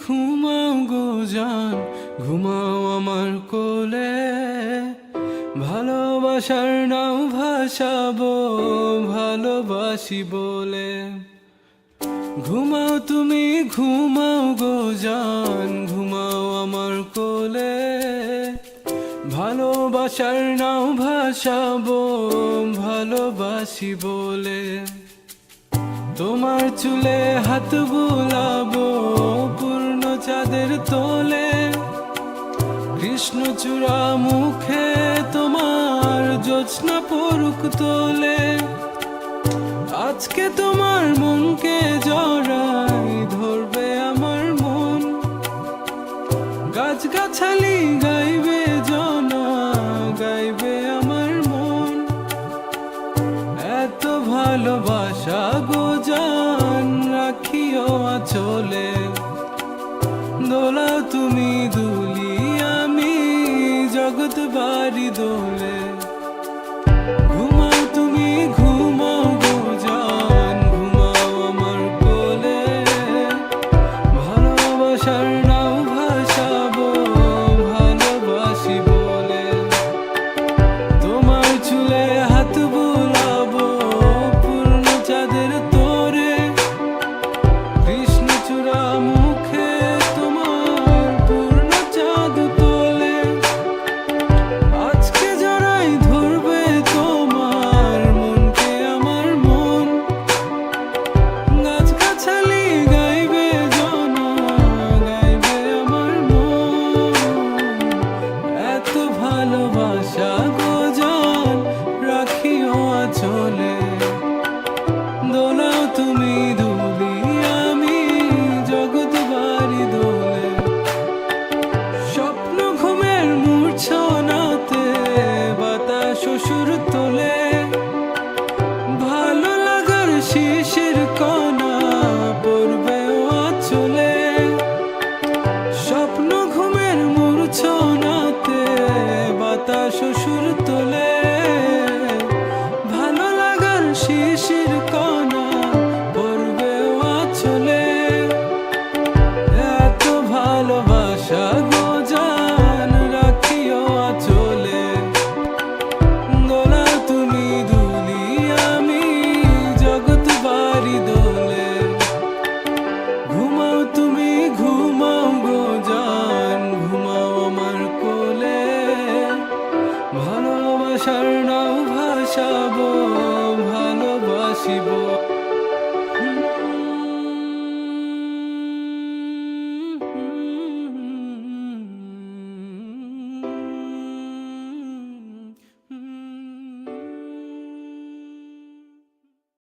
ঘুমাও গো জান, ঘুমাও আমার কোলে। ভালোবাসার নাও ভাসাবো ভালোবাসি বলে। ঘুমাও তুমি ঘুমাও গো জান, ঘুমাও আমার কোলে। ভালোবাসার নাও ভাসাবো ভালোবাসি বলে। তোমার চুলে হাত বুলাবো পূর্ণ চাঁদের তোলে। কৃষ্ণচূড়া মুখে তোমার জ্যোৎস্না পড়ুক তোলে। আজকে তোমার মনকে জড়াই ধরবে আমার মন। গাছগাছালি গাইবে জনা, গাইবে আমার মন। এত ভালোবাসা গো জান, রাখিও আঁচলে। দোলাও তুমি দুলি, আমি জগৎ বাড়ি দোলে। ঘুমাও তুমি ঘুমাও গো জান, ঘুমাও আমার কোলে। ভালোবাসার নাও ভাসাবো ভালোবাসি বলে। তোমার চুলে হাত বুলাবো পূর্ণ চাঁদের তোরে। কৃষ্ণচূড়া মুখে তোমার পূর্ণ চাঁদ তোলে। আজকে জড়াই ধরবে তোমার মনকে আমার মন। গাছগাছালি গাইবে জনা, গাইবে আমার মন। এত ভালোবাসা গো জান, রাখিও আঁচলে। দোলাও তুমি দুলি, আমি জগৎ বাড়ি দোলে। স্বপ্ন ঘুমের মূর্ছনাতে বাতাস সুর তোলে। ভালো লাগার শিশির কণা পড়বে আঁচলে। স্বপ্ন ঘুমের মূর্ছনাতে বাতাস সুর তোলে। ভালো লাগার শিশির কণা পড়বে আঁচলে। এত ভালোবাসা গো জান, রাখিও আঁচলে। দোলাও তুমি দুলি, আমি জগৎ বাড়ি দোলে। ঘুমাও তুমি ঘুমাও গো জান, ঘুমাও আমার কোলে। ভালোবাসার